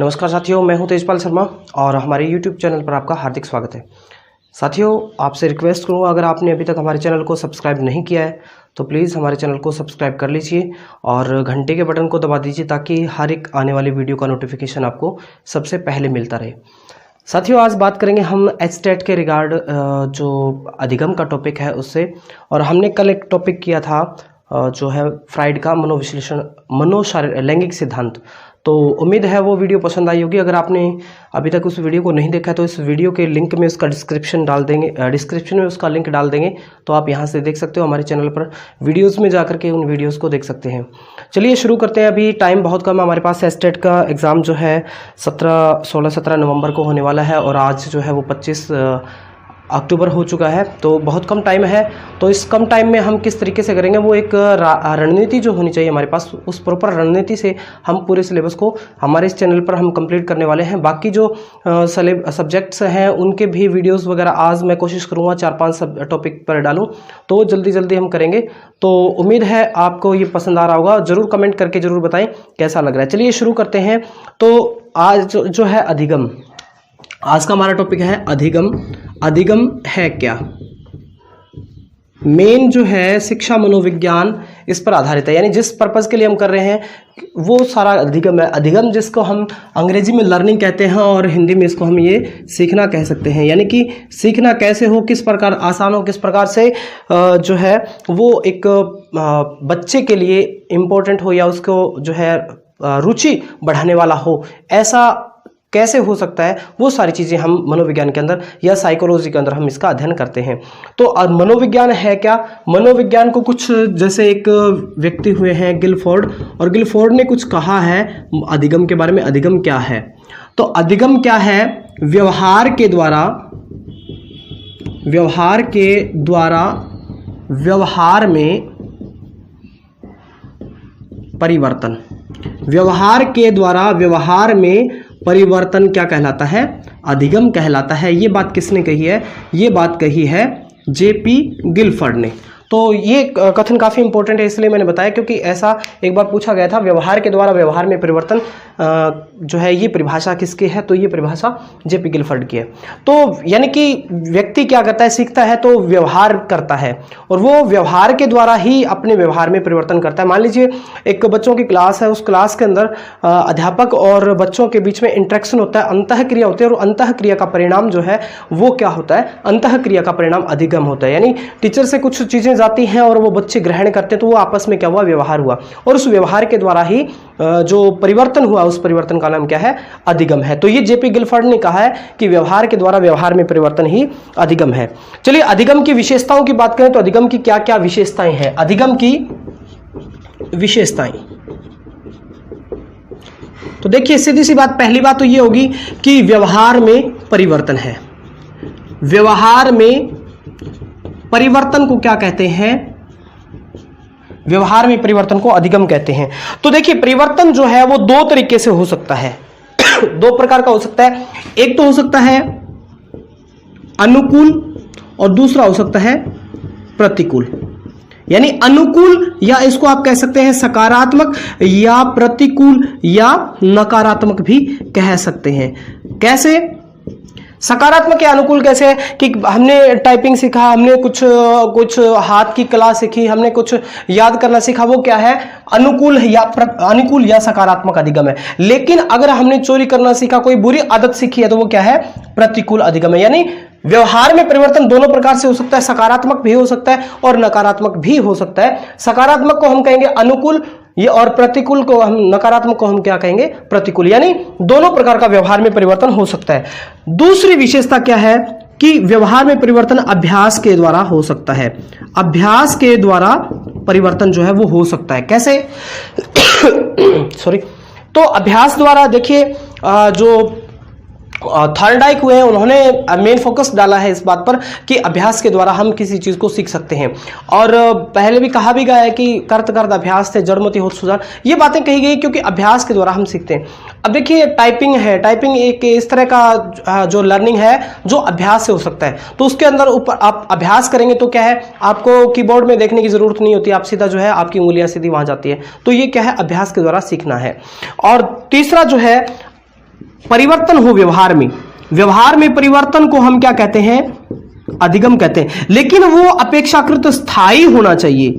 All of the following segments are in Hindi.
नमस्कार साथियों, मैं हूं तेजपाल शर्मा और हमारे YouTube चैनल पर आपका हार्दिक स्वागत है। साथियों, आपसे रिक्वेस्ट करूंगा, अगर आपने अभी तक हमारे चैनल को सब्सक्राइब नहीं किया है तो प्लीज़ हमारे चैनल को सब्सक्राइब कर लीजिए और घंटे के बटन को दबा दीजिए ताकि हर एक आने वाली वीडियो का नोटिफिकेशन आपको सबसे पहले मिलता रहे। साथियों, आज बात करेंगे हम एचटेट के रिगार्ड जो अधिगम का टॉपिक है उससे। और हमने कल एक टॉपिक किया था जो है फ्राइड का मनोविश्लेषण, लैंगिक सिद्धांत। तो उम्मीद है वो वीडियो पसंद आई होगी। अगर आपने अभी तक उस वीडियो को नहीं देखा तो इस वीडियो के लिंक में उसका डिस्क्रिप्शन में उसका लिंक डाल देंगे, तो आप यहां से देख सकते हो। हमारे चैनल पर वीडियोस में जाकर के उन वीडियोस को देख सकते हैं। चलिए शुरू करते हैं। अभी टाइम बहुत कम है हमारे पास। एचटेट का एग्ज़ाम जो है 16-17 नवंबर को होने वाला है और आज जो है वो 25 अक्टूबर हो चुका है, तो बहुत कम टाइम है। तो इस कम टाइम में हम किस तरीके से करेंगे, वो एक रणनीति जो होनी चाहिए हमारे पास, उस प्रॉपर रणनीति से हम पूरे सिलेबस को हमारे इस चैनल पर हम कंप्लीट करने वाले हैं। बाकी जो सब्जेक्ट्स हैं उनके भी वीडियोस वगैरह आज मैं कोशिश करूँगा 4-5 टॉपिक पर डालूँ, तो जल्दी जल्दी हम करेंगे। तो उम्मीद है आपको ये पसंद आ रहा होगा। ज़रूर कमेंट करके ज़रूर बताएं कैसा लग रहा है। चलिए शुरू करते हैं। तो आज जो है अधिगम, आज का हमारा टॉपिक है अधिगम। अधिगम है क्या? मेन जो है शिक्षा मनोविज्ञान इस पर आधारित है, यानी जिस पर्पस के लिए हम कर रहे हैं वो सारा अधिगम है। अधिगम जिसको हम अंग्रेजी में लर्निंग कहते हैं और हिंदी में इसको हम ये सीखना कह सकते हैं। यानी कि सीखना कैसे हो, किस प्रकार आसान हो, किस प्रकार से जो है वो एक बच्चे के लिए इम्पोर्टेंट हो या उसको जो है रुचि बढ़ाने वाला हो, ऐसा कैसे हो सकता है, वो सारी चीज़ें हम मनोविज्ञान के अंदर या साइकोलॉजी के अंदर हम इसका अध्ययन करते हैं। तो मनोविज्ञान है क्या? मनोविज्ञान को कुछ जैसे एक व्यक्ति हुए हैं गिलफोर्ड, और गिलफोर्ड ने कुछ कहा है अधिगम के बारे में। अधिगम क्या है? तो अधिगम क्या है? व्यवहार के द्वारा व्यवहार में परिवर्तन। व्यवहार के द्वारा व्यवहार में परिवर्तन क्या कहलाता है? अधिगम कहलाता है। ये बात किसने कही है? ये बात कही है जेपी गिलफोर्ड ने। तो ये कथन काफ़ी इंपॉर्टेंट है, इसलिए मैंने बताया क्योंकि ऐसा एक बार पूछा गया था। व्यवहार के द्वारा व्यवहार में परिवर्तन जो है ये परिभाषा किसकी है? तो ये परिभाषा जेपी गिलफोर्ड की है। तो यानी कि व्यक्ति क्या करता है, सीखता है तो व्यवहार करता है और वो व्यवहार के द्वारा ही अपने व्यवहार में परिवर्तन करता है। मान लीजिए एक बच्चों की क्लास है, उस क्लास के अंदर अध्यापक और बच्चों के बीच में इंटरेक्शन होता है, अंतःक्रिया होती है, और अंतःक्रिया का परिणाम जो है वो क्या होता है? अंतःक्रिया का परिणाम अधिगम होता है। यानी टीचर से कुछ चीज़ें जाती हैं और वो बच्चे ग्रहण करते हैं, तो वो आपस में क्या हुआ? व्यवहार हुआ, और उस व्यवहार के द्वारा ही जो परिवर्तन हुआ उस परिवर्तन का नाम क्या है? अधिगम है। तो ये जेपी गिलफोर्ड ने कहा है कि व्यवहार के द्वारा व्यवहार में परिवर्तन ही अधिगम है। चलिए अधिगम की विशेषताओं की बात करें तो अधिगम की क्या क्या विशेषताएं हैं? अधिगम की विशेषताएं, तो देखिए सीधी सी बात, पहली बात तो ये होगी कि व्यवहार में परिवर्तन है। व्यवहार में परिवर्तन को क्या कहते हैं? व्यवहार में परिवर्तन को अधिगम कहते हैं। तो देखिए परिवर्तन जो है वो दो तरीके से हो सकता है दो प्रकार का हो सकता है। एक तो हो सकता है अनुकूल और दूसरा हो सकता है प्रतिकूल। यानी अनुकूल, या इसको आप कह सकते हैं सकारात्मक, या प्रतिकूल या नकारात्मक भी कह सकते हैं। कैसे? सकारात्मक या अनुकूल कैसे है कि हमने टाइपिंग सीखा, हमने कुछ हाथ की कला सीखी, हमने कुछ याद करना सीखा, वो क्या है? अनुकूल या सकारात्मक अधिगम है। लेकिन अगर हमने चोरी करना सीखा, कोई बुरी आदत सीखी है, तो वो क्या है? प्रतिकूल अधिगम है। यानी व्यवहार में परिवर्तन दोनों प्रकार से हो सकता है, सकारात्मक भी हो सकता है और नकारात्मक भी हो सकता है। सकारात्मक को हम कहेंगे अनुकूल, ये, और प्रतिकूल को हम, नकारात्मक को हम क्या कहेंगे? प्रतिकूल। यानी दोनों प्रकार का व्यवहार में परिवर्तन हो सकता है। दूसरी विशेषता क्या है कि व्यवहार में परिवर्तन अभ्यास के द्वारा हो सकता है। अभ्यास के द्वारा परिवर्तन जो है वो हो सकता है। कैसे? सॉरी। तो अभ्यास द्वारा देखिए जो थॉर्नडाइक हुए हैं, उन्होंने मेन फोकस डाला है इस बात पर कि अभ्यास के द्वारा हम किसी चीज़ को सीख सकते हैं। और पहले भी कहा भी गया है कि करत करत अभ्यास से जड़मति होत सुजान, ये बातें कही गई क्योंकि अभ्यास के द्वारा हम सीखते हैं। अब देखिए टाइपिंग है, टाइपिंग एक इस तरह का जो लर्निंग है जो अभ्यास से हो सकता है। तो उसके अंदर ऊपर आप अभ्यास करेंगे तो क्या है, आपको कीबोर्ड में देखने की जरूरत नहीं होती, आप सीधा जो है आपकी उंगलियां सीधी वहां जाती है। तो ये क्या है, अभ्यास के द्वारा सीखना है। और तीसरा जो है परिवर्तन हो व्यवहार में, व्यवहार में परिवर्तन को हम क्या कहते हैं, अधिगम कहते हैं। लेकिन वो अपेक्षाकृत स्थायी होना चाहिए,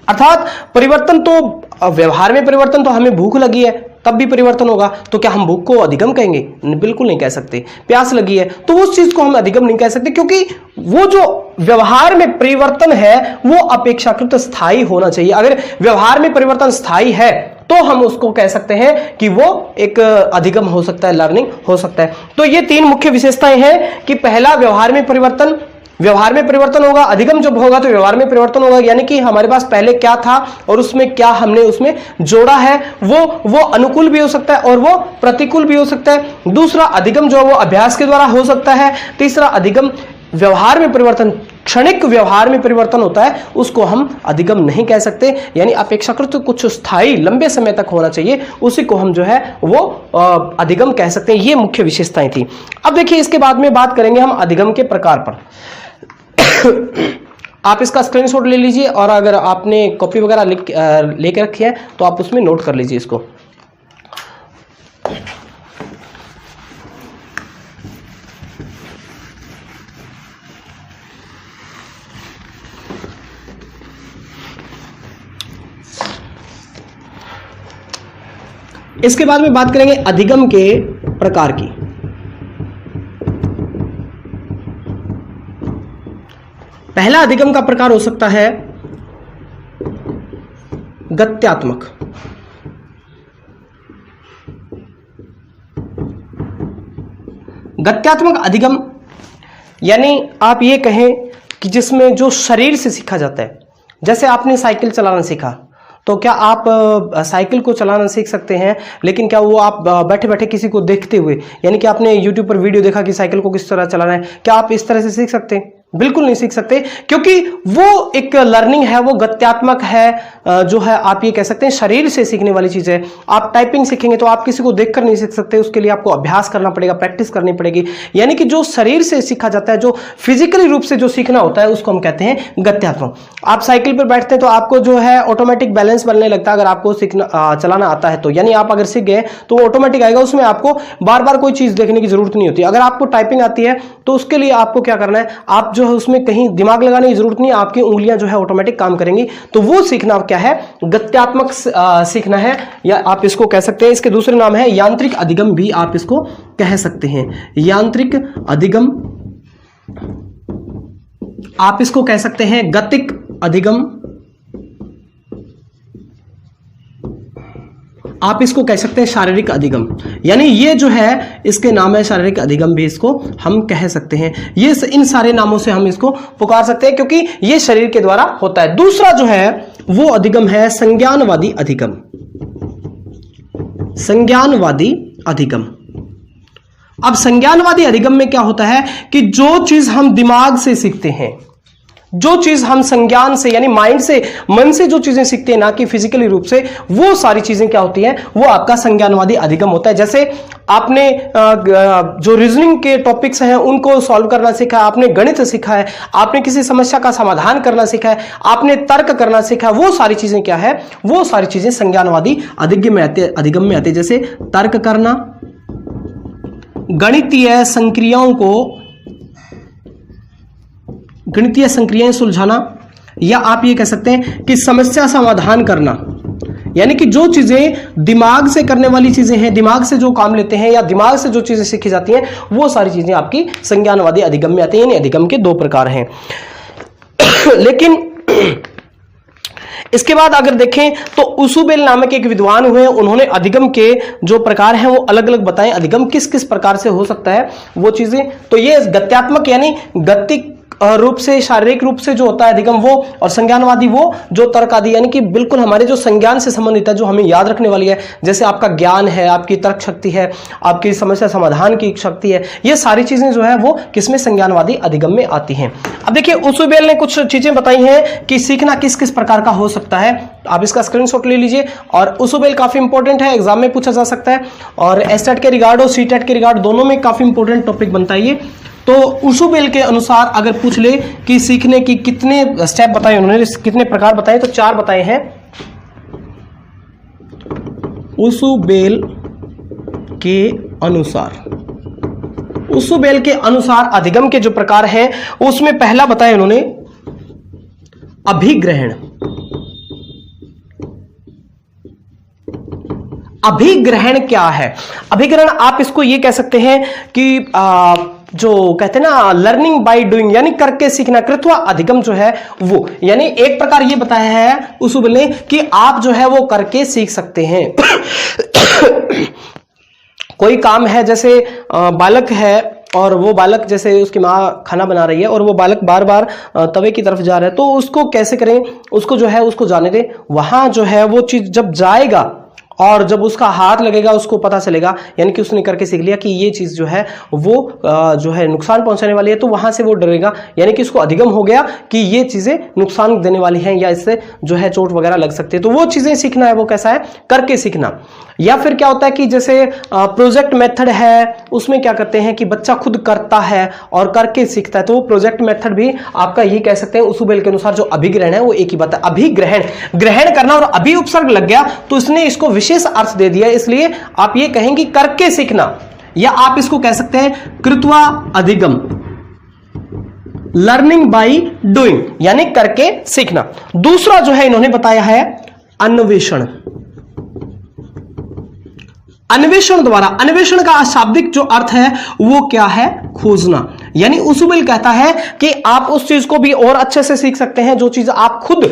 अर्थात परिवर्तन तो व्यवहार में परिवर्तन, तो हमें भूख लगी है तब भी परिवर्तन होगा, तो क्या हम भूख को अधिगम कहेंगे? बिल्कुल नहीं कह सकते। प्यास लगी है तो उस चीज को हम अधिगम नहीं कह सकते, क्योंकि वो जो व्यवहार में परिवर्तन है वो अपेक्षाकृत स्थायी होना चाहिए। अगर व्यवहार में परिवर्तन स्थायी है तो हम उसको कह सकते हैं कि वो एक अधिगम हो सकता है, लर्निंग हो सकता है। तो ये तीन मुख्य विशेषताएं हैं कि पहला व्यवहार में परिवर्तन, व्यवहार में परिवर्तन होगा, अधिगम जब होगा तो व्यवहार में परिवर्तन होगा, यानी कि हमारे पास पहले क्या था और उसमें क्या हमने उसमें जोड़ा है, वो अनुकूल भी हो सकता है और वो प्रतिकूल भी हो सकता है। दूसरा अधिगम जो है वो अभ्यास के द्वारा हो सकता है। तीसरा अधिगम व्यवहार में परिवर्तन, क्षणिक व्यवहार में परिवर्तन होता है, उसको हम अधिगम नहीं कह सकते, यानी अपेक्षाकृत कुछ स्थायी लंबे समय तक होना चाहिए, उसी को हम जो है वो अधिगम कह सकते हैं। ये मुख्य विशेषताएं थी। अब देखिए इसके बाद में बात करेंगे हम अधिगम के प्रकार पर। आप इसका स्क्रीनशॉट ले लीजिए और अगर आपने कॉपी वगैरह लेके रखी है तो आप उसमें नोट कर लीजिए इसको। इसके बाद में बात करेंगे अधिगम के प्रकार की। पहला अधिगम का प्रकार हो सकता है गत्यात्मक। गत्यात्मक अधिगम यानी आप ये कहें कि जिसमें जो शरीर से सीखा जाता है। जैसे आपने साइकिल चलाना सीखा तो क्या आप साइकिल को चलाना सीख सकते हैं, लेकिन क्या वो आप बैठे बैठे किसी को देखते हुए, यानी कि आपने YouTube पर वीडियो देखा कि साइकिल को किस तरह चलाना है, क्या आप इस तरह से सीख सकते हैं? बिल्कुल नहीं सीख सकते, क्योंकि वो एक लर्निंग है, वो गत्यात्मक है, जो है आप ये कह सकते हैं शरीर से सीखने वाली चीज है। आप टाइपिंग सीखेंगे तो आप किसी को देखकर नहीं सीख सकते, उसके लिए आपको अभ्यास करना पड़ेगा, प्रैक्टिस करनी पड़ेगी। यानी कि जो शरीर से सीखा जाता है, जो फिजिकली रूप से जो सीखना होता है, उसको हम कहते हैं गत्यात्मक। आप साइकिल पर बैठते हैं तो आपको जो है ऑटोमेटिक बैलेंस बनने लगता है, अगर आपको सीखना चलाना आता है तो, यानी आप अगर सीख गए तो ऑटोमेटिक आएगा, उसमें आपको बार बार कोई चीज देखने की जरूरत नहीं होती। अगर आपको टाइपिंग आती है तो उसके लिए आपको क्या करना है, आप जो है उसमें कहीं दिमाग लगाने की जरूरत नहीं, आपकी उंगलियां जो है ऑटोमेटिक काम करेंगी। तो वो सीखना क्या है, गत्यात्मक सीखना है, या आप इसको कह सकते हैं, इसके दूसरे नाम है यांत्रिक अधिगम भी आप इसको कह सकते हैं। यांत्रिक अधिगम आप इसको कह सकते हैं, गतिक अधिगम आप इसको कह सकते हैं, शारीरिक अधिगम, यानी ये जो है इसके नाम है शारीरिक अधिगम भी इसको हम कह सकते हैं। ये इन सारे नामों से हम इसको पुकार सकते हैं क्योंकि ये शरीर के द्वारा होता है। दूसरा जो है वो अधिगम है संज्ञानवादी अधिगम। संज्ञानवादी अधिगम, अब संज्ञानवादी अधिगम में क्या होता है कि जो चीज हम दिमाग से सीखते हैं, जो चीज हम संज्ञान से यानी माइंड से, मन से जो चीजें सीखते हैं, ना कि फिजिकली रूप से, वो सारी चीजें क्या होती हैं, वो आपका संज्ञानवादी अधिगम होता है। जैसे आपने जो रीजनिंग के टॉपिक्स हैं उनको सॉल्व करना सीखा है, आपने गणित सीखा है, आपने किसी समस्या का समाधान करना सीखा है, आपने तर्क करना सीखा है, वो सारी चीजें क्या है, वो सारी चीजें संज्ञानवादी अधिगम में आते। जैसे तर्क करना, गणितीय संक्रियाएं सुलझाना, या आप ये कह सकते हैं कि समस्या समाधान करना, यानी कि जो चीजें दिमाग से करने वाली चीजें हैं, दिमाग से जो काम लेते हैं या दिमाग से जो चीजें सीखी जाती हैं, वो सारी चीजें आपकी संज्ञानवादी अधिगम में आती हैं। यानी अधिगम के दो प्रकार हैं। लेकिन इसके बाद अगर देखें तो उसुबेल नामक एक विद्वान हुए, उन्होंने अधिगम के जो प्रकार हैं वो अलग अलग बताएं, अधिगम किस किस प्रकार से हो सकता है वो चीजें। तो ये गत्यात्मक यानी गतिक रूप से, शारीरिक रूप से जो होता है अधिगम वो, और संज्ञानवादी वो जो तर्क आदि, यानी कि बिल्कुल हमारे जो संज्ञान से संबंधित है, जो हमें याद रखने वाली है, जैसे आपका ज्ञान है, आपकी तर्क शक्ति है, आपकी समस्या समाधान की शक्ति है, ये सारी चीजें जो है वो किसमें, संज्ञानवादी अधिगम में आती हैं। अब देखिए उसुबेल ने कुछ चीजें बताई हैं कि सीखना किस किस प्रकार का हो सकता है। आप इसका स्क्रीनशॉट ले लीजिए, और उसुबेल काफी इंपॉर्टेंट है, एग्जाम में पूछा जा सकता है, और एसटेट के रिगार्ड और सीटेट के रिगार्ड दोनों में काफी इंपॉर्टेंट टॉपिक बनता है ये। तो उसुबेल के अनुसार अगर पूछ ले कि सीखने की कितने स्टेप बताए उन्होंने, कितने प्रकार बताए, तो 4 बताए हैं। उसुबेल के अनुसार, उसुबेल के अनुसार अधिगम के जो प्रकार हैं उसमें पहला बताया उन्होंने अभिग्रहण। अभिग्रहण क्या है? अभिग्रहण आप इसको ये कह सकते हैं कि जो कहते हैं ना लर्निंग बाय डूइंग, यानी करके सीखना, कृत्वा अधिगम जो है वो, यानी एक प्रकार ये बताया है उसुबेल ने कि आप जो है वो करके सीख सकते हैं। कोई काम है, जैसे बालक है और वो बालक जैसे उसकी माँ खाना बना रही है और वो बालक बार बार तवे की तरफ जा रहा है, तो उसको कैसे करें, उसको जो है उसको जाने दें, वहां जो है वो चीज जब जाएगा और जब उसका हाथ लगेगा उसको पता चलेगा, यानी कि उसने करके सीख लिया कि ये चीज जो है वो जो है नुकसान पहुंचाने वाली है, तो वहां से वो डरेगा, यानी कि उसको अधिगम हो गया कि ये चीजें नुकसान देने वाली हैं या इससे जो है चोट वगैरह लग सकती है, तो वो चीजें सीखना है वो कैसा है, करके सीखना। या फिर क्या होता है कि जैसे प्रोजेक्ट मेथड है, उसमें क्या करते हैं कि बच्चा खुद करता है और करके सीखता है, तो वो प्रोजेक्ट मेथड भी आपका यही कह सकते हैं उसुबेल के अनुसार जो अभिग्रहण है वो एक ही बात है। अभिग्रहण, ग्रहण करना, और अभी उपसर्ग लग गया तो इसने इसको विशेष अर्थ दे दिया, इसलिए आप ये कहेंगे करके सीखना, या आप इसको कह सकते हैं कृत्वा अधिगम, लर्निंग बाय डूइंग, यानी करके सीखना। दूसरा जो है इन्होंने बताया है अन्वेषण। अन्वेषण द्वारा, अन्वेषण का शाब्दिक जो अर्थ है वो क्या है, खोजना, यानी उसुबेल कहता है कि आप उस चीज को भी और अच्छे से सीख सकते हैं जो चीज आप खुद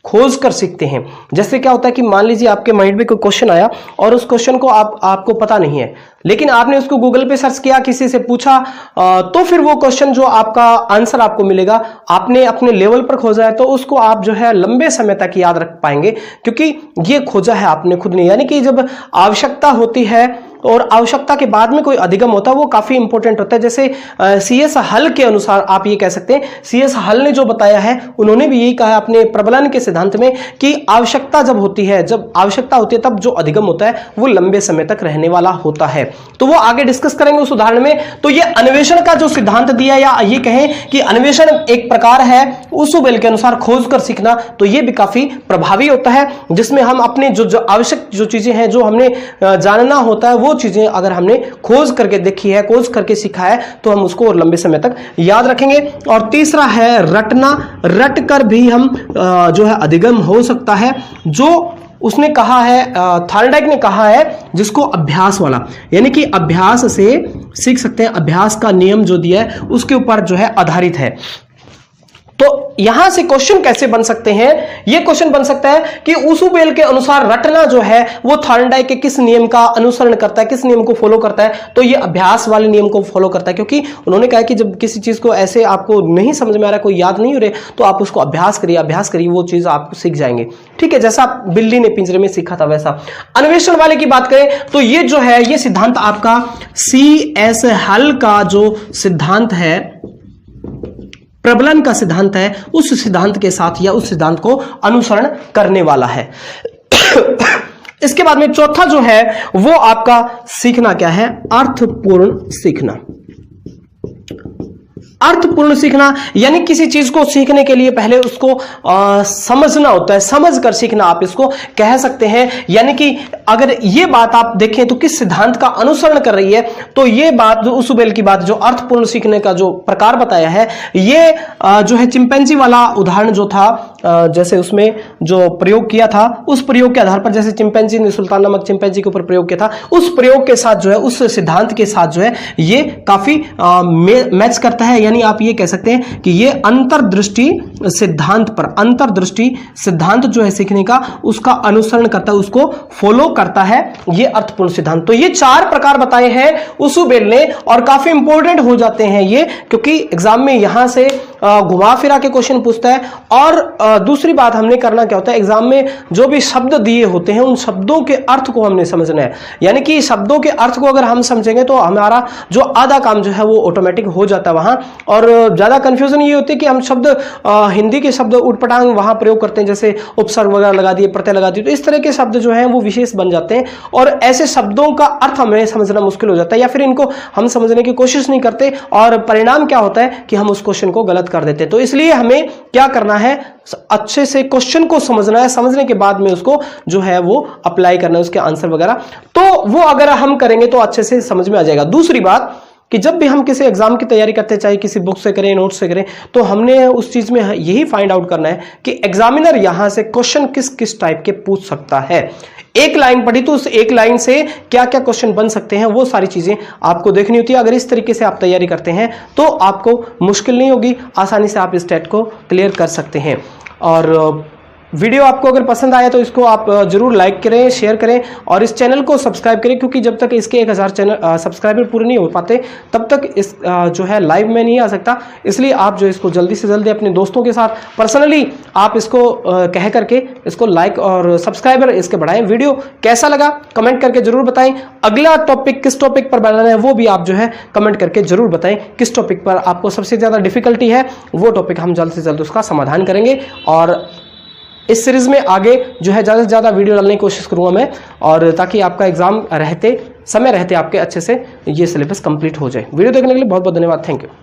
खोज कर सीखते हैं। जैसे क्या होता है कि मान लीजिए आपके माइंड में कोई क्वेश्चन आया और उस क्वेश्चन को आपको पता नहीं है, लेकिन आपने उसको गूगल पे सर्च किया, किसी से पूछा, तो फिर वो क्वेश्चन जो आपका आंसर आपको मिलेगा, आपने अपने लेवल पर खोजा है, तो उसको आप जो है लंबे समय तक याद रख पाएंगे, क्योंकि ये खोजा है आपने खुद ने। यानी कि जब आवश्यकता होती है और आवश्यकता के बाद में कोई अधिगम होता है वो काफी इंपॉर्टेंट होता है। जैसे सीएस हल के अनुसार आप ये कह सकते हैं, सीएस हल ने जो बताया है उन्होंने भी यही कहा है अपने प्रबलन के सिद्धांत में कि आवश्यकता जब होती है, जब आवश्यकता होती है तब जो अधिगम होता है वो लंबे समय तक रहने वाला होता है। तो वो आगे डिस्कस करेंगे उस उदाहरण में। तो ये अन्वेषण का जो सिद्धांत दिया, या ये कहें कि अन्वेषण एक प्रकार है उसुबेल के अनुसार खोज कर सीखना, तो ये भी काफी प्रभावी होता है, जिसमें हम अपने जो आवश्यक जो चीजें हैं, जो हमने जानना होता है, वो चीजें अगर हमने खोज करके देखी है, खोज करके सीखा है, तो हम उसको और लंबे समय तक याद रखेंगे। और तीसरा है रटना, रट कर भी हम जो है अधिगम हो सकता है, जो उसने कहा है, थॉर्नडाइक ने कहा है, जिसको अभ्यास वाला, यानी कि अभ्यास से सीख सकते हैं, अभ्यास का नियम जो दिया है उसके ऊपर जो है आधारित है। तो यहां से क्वेश्चन कैसे बन सकते हैं, यह क्वेश्चन बन सकता है कि उसुबेल के अनुसार रटना जो है वो थॉर्नडाइक के किस नियम का अनुसरण करता है, किस नियम को फॉलो करता है, तो ये अभ्यास वाले नियम को फॉलो करता है, क्योंकि उन्होंने कहा कि जब किसी चीज को ऐसे आपको नहीं समझ में आ रहा, कोई याद नहीं हो रहे, तो आप उसको अभ्यास करिए, वो चीज आप सीख जाएंगे। ठीक है, जैसा बिल्ली ने पिंजरे में सीखा था वैसा। अन्वेषण वाले की बात करें तो ये जो है ये सिद्धांत आपका सीएस हल का जो सिद्धांत है, प्रबलन का सिद्धांत है, उस सिद्धांत के साथ या उस सिद्धांत को अनुसरण करने वाला है। इसके बाद में चौथा जो है वो आपका सीखना क्या है, अर्थपूर्ण सीखना। अर्थपूर्ण सीखना यानी किसी चीज को सीखने के लिए पहले उसको समझना होता है, समझ कर सीखना आप इसको कह सकते हैं। यानी कि अगर ये बात आप देखें तो किस सिद्धांत का अनुसरण कर रही है, तो ये बात जो उसुबेल की बात जो अर्थपूर्ण सीखने का जो प्रकार बताया है, ये जो है चिंपैंजी वाला उदाहरण जो था, जैसे उसमें जो प्रयोग किया था, उस प्रयोग के आधार पर, जैसे चिंपैंजी ने सुल्तान नामक चिंपैंजी के ऊपर प्रयोग किया था, उस प्रयोग के साथ जो है, उस सिद्धांत के साथ जो है ये काफी मैच करता है। यानी आप ये कह सकते हैं कि ये अंतर्दृष्टि सिद्धांत पर, अंतर्दृष्टि सिद्धांत जो है सीखने का, उसका अनुसरण करता है, उसको फॉलो करता है, ये अर्थपूर्ण सिद्धांत। तो ये चार प्रकार बताए हैं उसुबेल ने, और काफी इंपॉर्टेंट हो जाते हैं ये, क्योंकि एग्जाम में यहां से घुमा फिरा के क्वेश्चन पूछता है। और दूसरी बात हमने करना क्या होता है, एग्जाम में जो भी शब्द दिए होते हैं उन शब्दों के अर्थ को हमने समझना है। यानी कि शब्दों के अर्थ को अगर हम समझेंगे तो हमारा जो आधा काम जो है वो ऑटोमेटिक हो जाता है वहां। और ज्यादा कंफ्यूजन ये होती है कि हम शब्द हिंदी के शब्द उटपटांग वहां प्रयोग करते हैं, जैसे उपसर्ग वगैरह लगा दिए, प्रत्यय लगा दिए, तो इस तरह के शब्द जो है वो विशेष बन जाते हैं, और ऐसे शब्दों का अर्थ हमें समझना मुश्किल हो जाता है, या फिर इनको हम समझने की कोशिश नहीं करते, और परिणाम क्या होता है कि हम उस क्वेश्चन को गलत कर देते हैं। तो इसलिए हमें क्या करना है, अच्छे से क्वेश्चन को समझना है, समझने के बाद में उसको जो है वो अप्लाई करना है, उसके आंसर वगैरह, तो वो अगर हम करेंगे तो अच्छे से समझ में आ जाएगा। दूसरी बात कि जब भी हम किसी एग्जाम की तैयारी करते हैं, चाहे किसी बुक से करें, नोट से करें, तो हमने उस चीज में यही फाइंड आउट करना है कि एग्जामिनर यहां से क्वेश्चन किस किस टाइप के पूछ सकता है। एक लाइन पढ़ी तो उस एक लाइन से क्या क्या क्वेश्चन बन सकते हैं, वो सारी चीजें आपको देखनी होती है। अगर इस तरीके से आप तैयारी करते हैं तो आपको मुश्किल नहीं होगी, आसानी से आप इस टेट को क्लियर कर सकते हैं। और वीडियो आपको अगर पसंद आया तो इसको आप जरूर लाइक करें, शेयर करें और इस चैनल को सब्सक्राइब करें, क्योंकि जब तक इसके 1000 चैनल सब्सक्राइबर पूरे नहीं हो पाते तब तक इस जो है लाइव में नहीं आ सकता। इसलिए आप जो इसको जल्दी से जल्दी अपने दोस्तों के साथ पर्सनली आप इसको कह करके इसको लाइक और सब्सक्राइबर इसके बढ़ाएं। वीडियो कैसा लगा कमेंट करके जरूर बताएं। अगला टॉपिक किस टॉपिक पर बनाना है वो भी आप जो है कमेंट करके जरूर बताएं। किस टॉपिक पर आपको सबसे ज्यादा डिफिकल्टी है वो टॉपिक हम जल्द से जल्द उसका समाधान करेंगे। और इस सीरीज में आगे जो है ज़्यादा से ज़्यादा वीडियो डालने की कोशिश करूंगा मैं, और ताकि आपका एग्जाम रहते समय रहते आपके अच्छे से ये सिलेबस कंप्लीट हो जाए। वीडियो देखने के लिए बहुत बहुत धन्यवाद। Thank you.